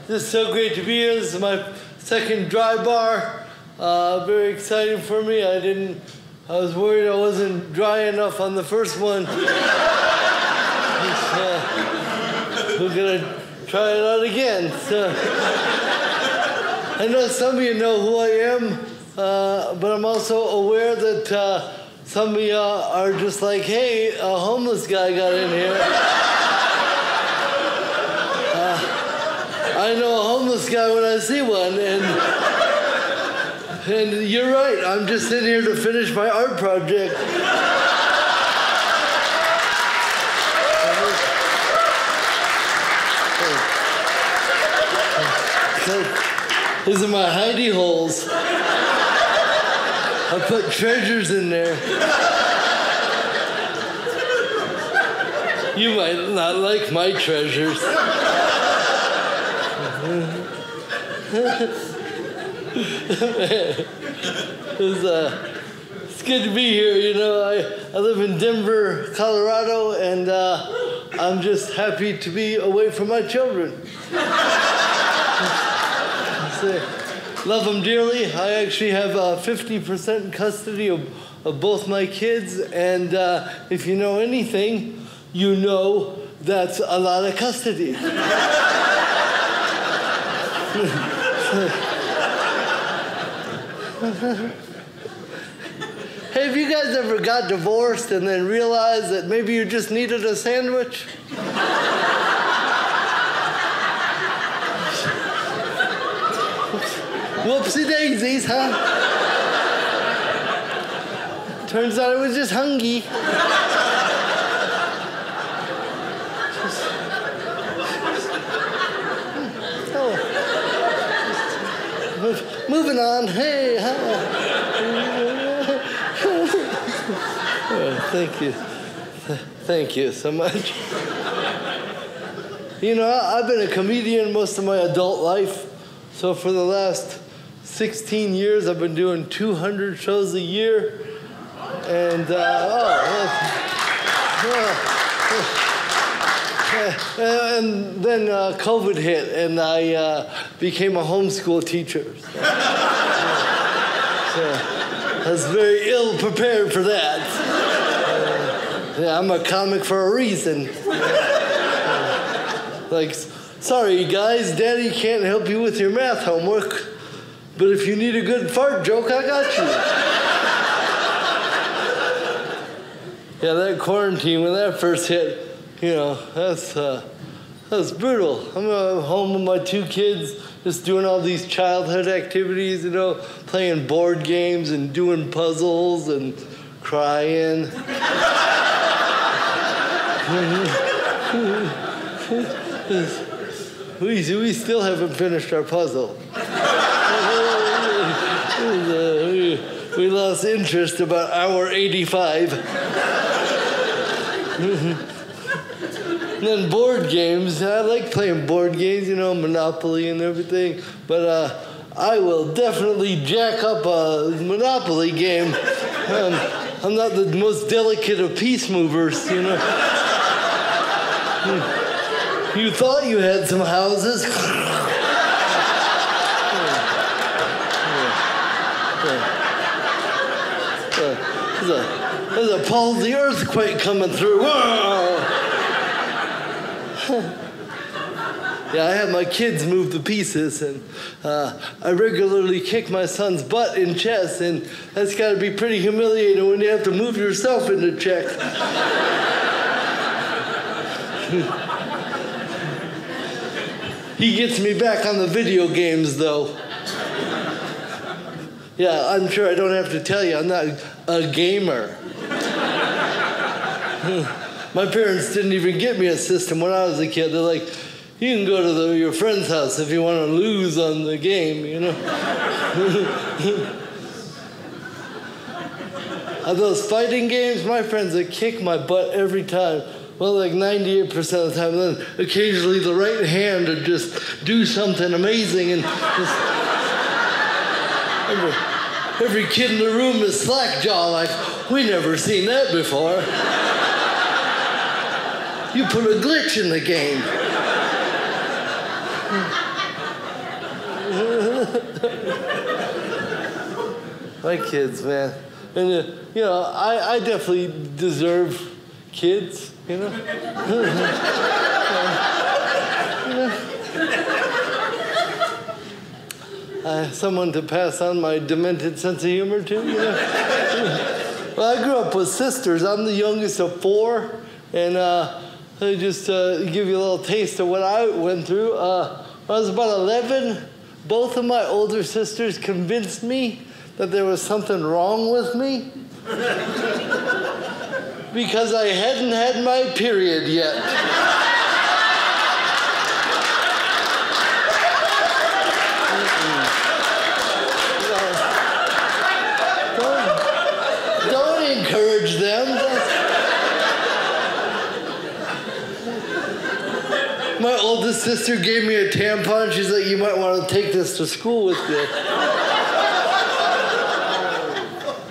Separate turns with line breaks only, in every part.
Just so great to be here. This is my second dry bar. Very exciting for me. I was worried I wasn't dry enough on the first one. We're gonna try it out again. So, I know some of you know who I am, but I'm also aware that some of you are just like, hey, a homeless guy got in here. I know a homeless guy when I see one, and you're right, I'm just in here to finish my art project. These are my hidey holes. I put treasures in there. You might not like my treasures. It's good to be here. You know, I live in Denver, Colorado, and I'm just happy to be away from my children. Love them dearly. I actually have 50% custody of both my kids, and if you know anything, you know that's a lot of custody. Hey, have you guys ever got divorced and then realized that maybe you just needed a sandwich? Whoopsie daisies, huh? Turns out I was just hungry. Moving on. Hey, huh? Thank you. Thank you so much. You know, I've been a comedian most of my adult life. So for the last 16 years, I've been doing 200 shows a year. And, and then COVID hit, and I became a homeschool teacher. So I was very ill prepared for that. Yeah, I'm a comic for a reason. Like, sorry, guys, Daddy can't help you with your math homework, but if you need a good fart joke, I got you. Yeah, that quarantine, when that first hit, you know, that's brutal. I'm home with my two kids, just doing all these childhood activities, you know, playing board games and doing puzzles and crying. We still haven't finished our puzzle. We lost interest about hour 85. And then board games. I like playing board games, you know, Monopoly and everything. But I will definitely jack up a Monopoly game. I'm not the most delicate of peace movers, you know. You thought you had some houses. There's a palsy earthquake coming through. Whoa! Yeah, I have my kids move the pieces, and I regularly kick my son's butt in chess, and that's got to be pretty humiliating when you have to move yourself into check. He gets me back on the video games, though. Yeah, I'm sure I don't have to tell you, I'm not a gamer. My parents didn't even get me a system when I was a kid. They're like, you can go to your friend's house if you want to lose on the game, you know? Those fighting games, my friends, they kick my butt every time. Well, like 98% of the time. And then occasionally the right hand would just do something amazing. And just, every kid in the room is slack-jawed, like, we never seen that before. You put a glitch in the game. My kids, man. And, you know, I definitely deserve kids, you know? Someone to pass on my demented sense of humor to, you know? Well, I grew up with sisters. I'm the youngest of 4, and just give you a little taste of what I went through. When I was about 11, both of my older sisters convinced me that there was something wrong with me because I hadn't had my period yet. Don't encourage them. My oldest sister gave me a tampon. She's like, you might want to take this to school with you.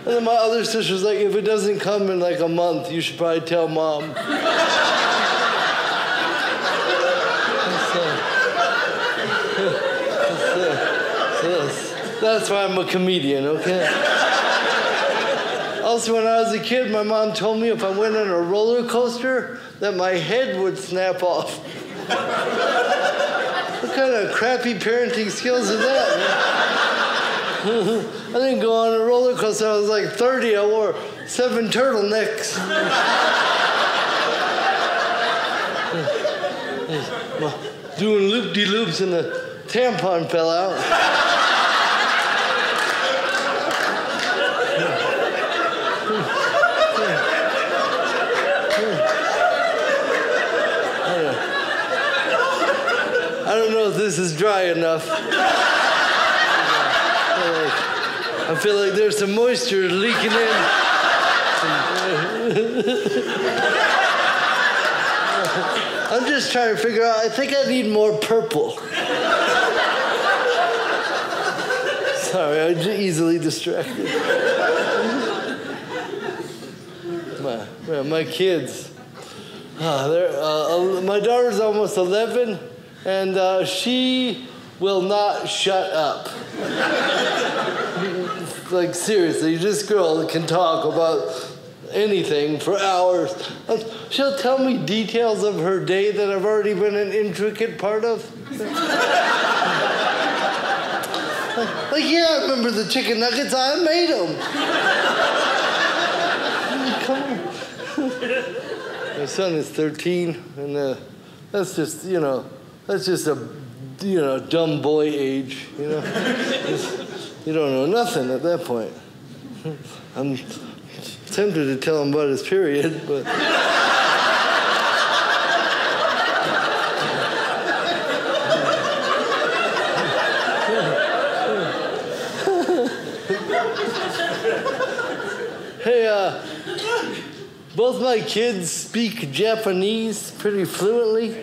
And then my other sister's like, if it doesn't come in like a month, you should probably tell Mom. That's why I'm a comedian, okay? Also, when I was a kid, my mom told me if I went on a roller coaster, that my head would snap off. What kind of crappy parenting skills is that, man? I didn't go on a roller coaster. I was like 30. I wore 7 turtlenecks. Doing loop-de-loops and the tampon fell out. I don't know if this is dry enough. I feel like there's some moisture leaking in. I'm just trying to figure out, I think I need more purple. Sorry, I'm easily distracted. My kids. My daughter's almost 11, and she will not shut up. Like, seriously, this girl can talk about anything for hours. She'll tell me details of her day that I've already been an intricate part of. Like, yeah, I remember the chicken nuggets. I made them. Come on. My son is 13, and that's just, that's just a, dumb boy age, You don't know nothing at that point. I'm tempted to tell him about his period, but... Hey, both my kids speak Japanese pretty fluently,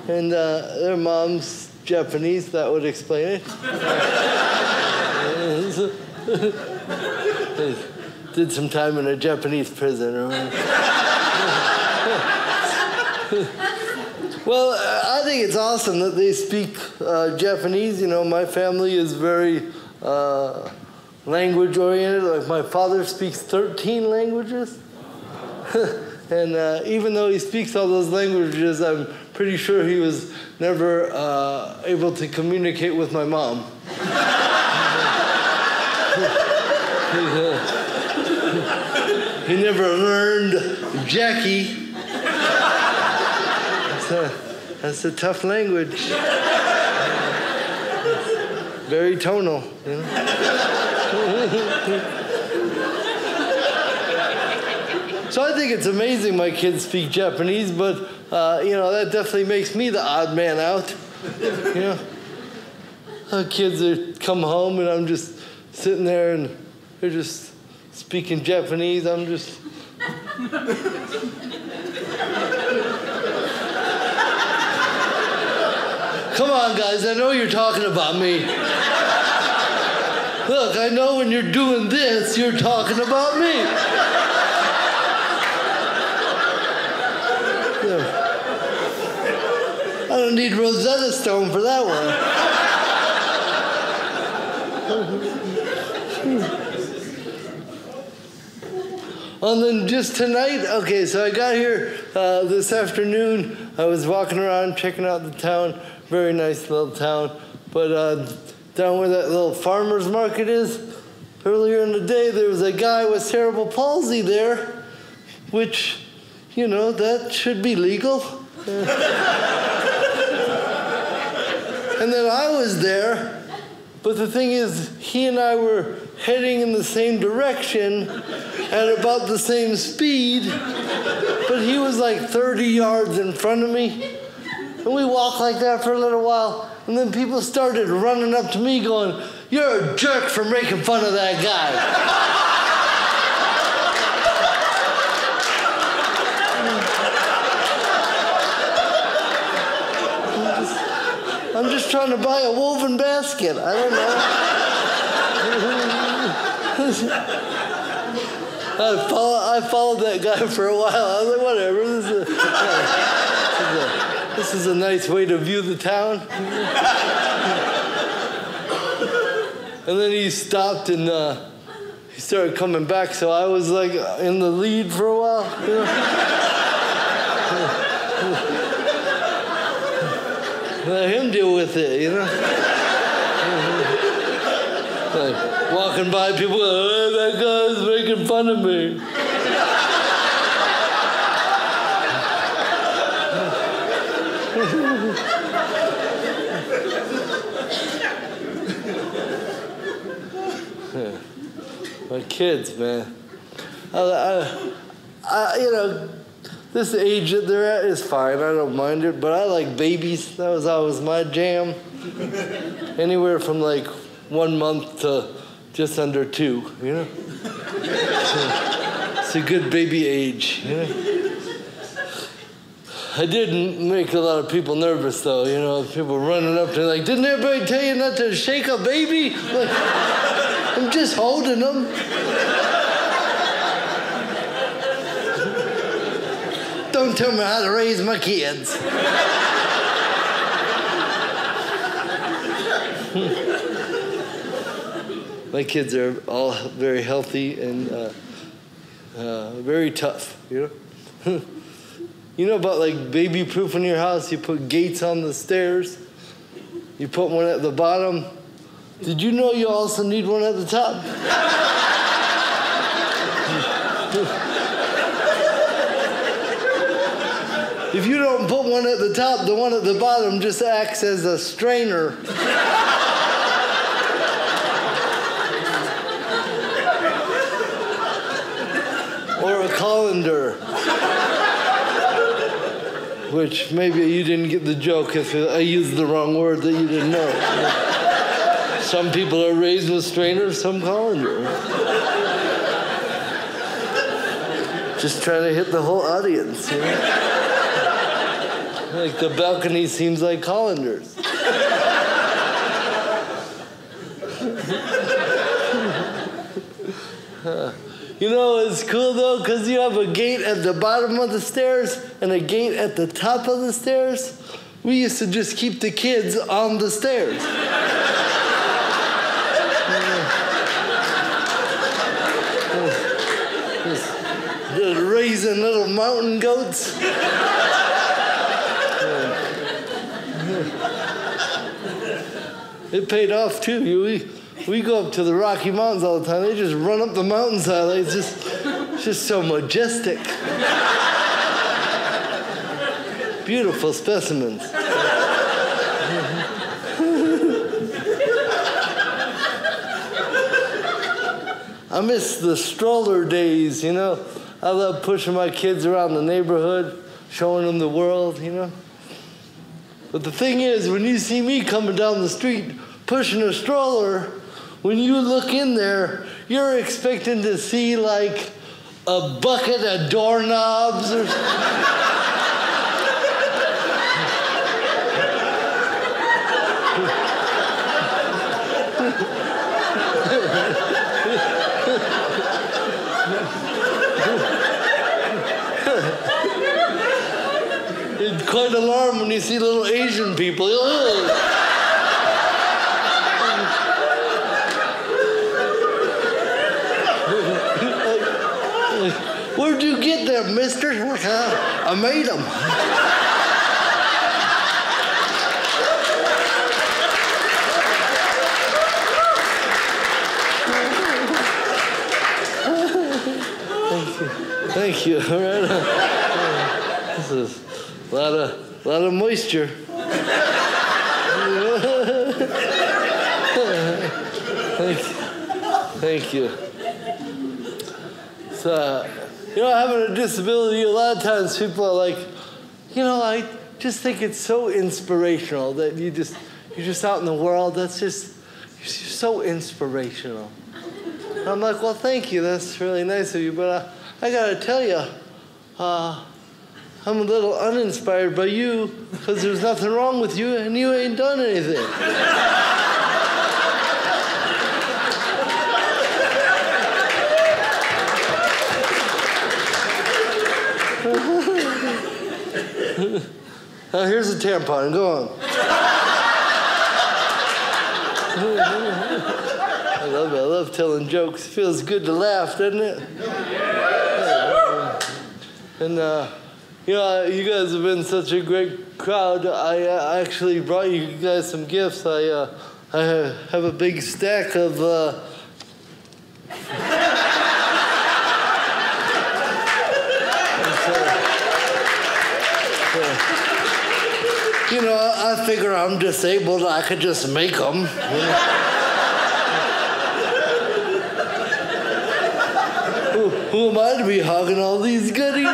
and their mom's Japanese. That would explain it. Did some time in a Japanese prison. Well, I think it's awesome that they speak Japanese. My family is very language-oriented. Like, my father speaks 13 languages. And even though he speaks all those languages, I'm pretty sure he was never able to communicate with my mom. He never learned Jackie. That's a tough language. Very tonal, So I think it's amazing my kids speak Japanese, but, that definitely makes me the odd man out. Kids come home and I'm just sitting there and they're just speaking Japanese. I'm just... Come on, guys, I know you're talking about me. Look, I know when you're doing this, you're talking about me. I don't need Rosetta Stone for that one. And then just tonight, okay, so I got here this afternoon. I was walking around, checking out the town. Very nice little town. But down where that little farmer's market is, earlier in the day, there was a guy with cerebral palsy there, which, you know, that should be legal. And then I was there, but the thing is, he and I were heading in the same direction at about the same speed, but he was like 30 yards in front of me. And we walked like that for a little while, and then people started running up to me going, "You're a jerk for making fun of that guy." I'm just trying to buy a woven basket. I don't know. I followed that guy for a while. I was like, whatever. This is a nice way to view the town. And then he stopped and he started coming back. So I was like in the lead for a while. You know? Let him deal with it, you know? Like walking by, people go, "Oh, that guy's making fun of me." My kids, man. You know, this age that they're at is fine. I don't mind it, but I like babies. That was always my jam. Anywhere from like 1 month to just under 2, you know? It's a good baby age, you know? I didn't make a lot of people nervous, though, you know? People running up to me like, "Didn't everybody tell you not to shake a baby?" Like, I'm just holding them. Don't tell me how to raise my kids. My kids are all very healthy and very tough, you know? You know about like baby-proofing your house? You put gates on the stairs. You put one at the bottom. Did you know you also need one at the top? If you don't put one at the top, the one at the bottom just acts as a strainer. Or a colander. Which maybe you didn't get the joke if I used the wrong word that you didn't know. Some people are raised with strainers, some colander. Just trying to hit the whole audience, you know? Like the balcony seems like colanders. You know, it's cool though, because you have a gate at the bottom of the stairs and a gate at the top of the stairs. We used to just keep the kids on the stairs. Just raising little mountain goats. It paid off too. We go up to the Rocky Mountains all the time. They just run up the mountainside. It's just so majestic. Beautiful specimens. I miss the stroller days, you know. I love pushing my kids around the neighborhood, showing them the world, you know. But the thing is, when you see me coming down the street pushing a stroller, when you look in there, you're expecting to see like a bucket of doorknobs or It's quite alarming when you see little Asian people. Ugh. there, mister. I made them. Thank you. All right. This is a lot of moisture. Thank you. So, having a disability, a lot of times people are like, I just think it's so inspirational that you're just out in the world. You're so inspirational. And I'm like, well, thank you. That's really nice of you. But I got to tell you, I'm a little uninspired by you because there's nothing wrong with you and you ain't done anything. Now here's a tampon. Go on. I love telling jokes. It feels good to laugh, doesn't it? And you guys have been such a great crowd. I actually brought you guys some gifts. I have a big stack of. I figure I'm disabled. I could just make them. Who am I to be hogging all these goodies?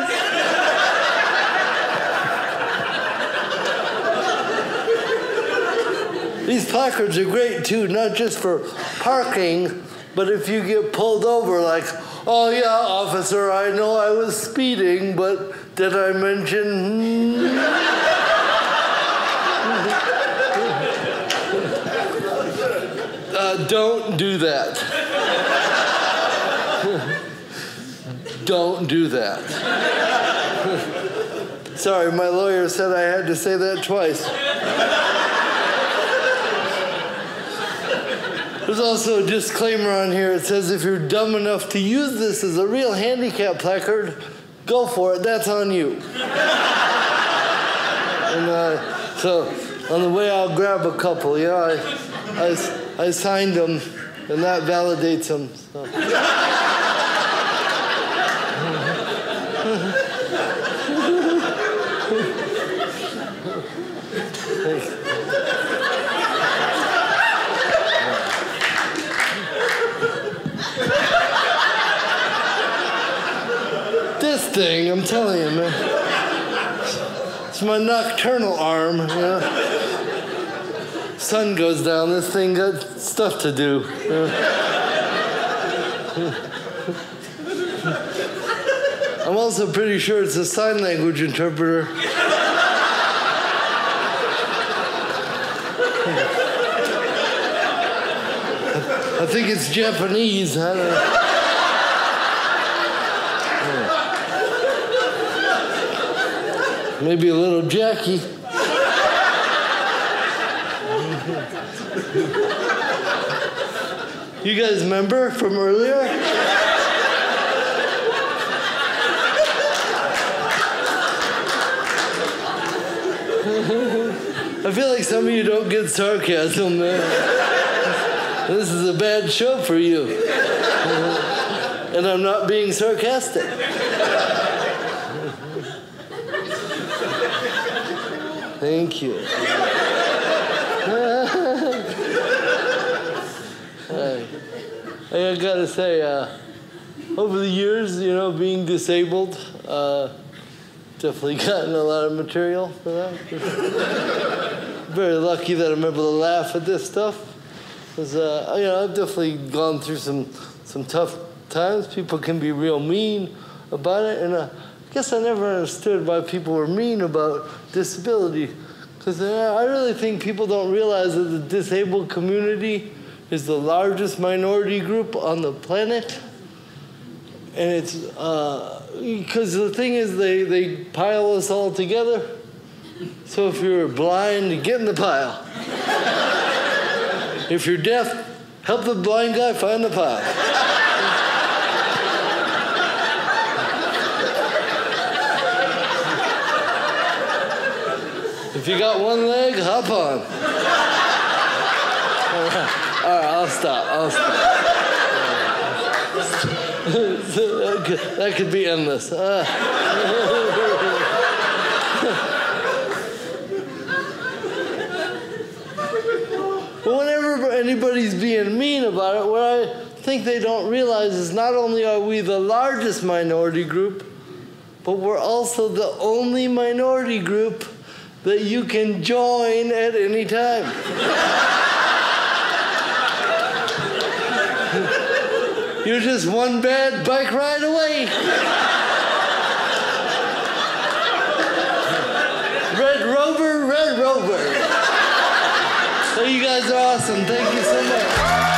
These placards are great too, not just for parking, but if you get pulled over, like, oh yeah, officer, I know I was speeding, but did I mention? Don't do that. Don't do that. Sorry, my lawyer said I had to say that twice. There's also a disclaimer on here. It says if you're dumb enough to use this as a real handicap placard, go for it. That's on you. And so on the way, I'll grab a couple. I signed them, and that validates them. So. This thing, I'm telling you, man. It's my nocturnal arm, Sun goes down, this thing got stuff to do. I'm also pretty sure it's a sign language interpreter. I think it's Japanese. I don't know. Maybe a little Jackie. You guys remember from earlier? I feel like some of you don't get sarcasm, man. This is a bad show for you. And I'm not being sarcastic. Thank you. I gotta say, over the years, being disabled, definitely gotten a lot of material for that. Very lucky that I'm able to laugh at this stuff. Because, I've definitely gone through some tough times. People can be real mean about it. And I guess I never understood why people were mean about disability. Because I really think people don't realize that the disabled community is the largest minority group on the planet. And it's, because the thing is they pile us all together. So if you're blind, you get in the pile. If you're deaf, help the blind guy find the pile. If you got one leg, hop on. All right, I'll stop. That could be endless. But whenever anybody's being mean about it, what I think they don't realize is not only are we the largest minority group, but we're also the only minority group that you can join at any time. You're just one bad bike ride away. Red Rover, Red Rover. So you guys are awesome. Thank you so much.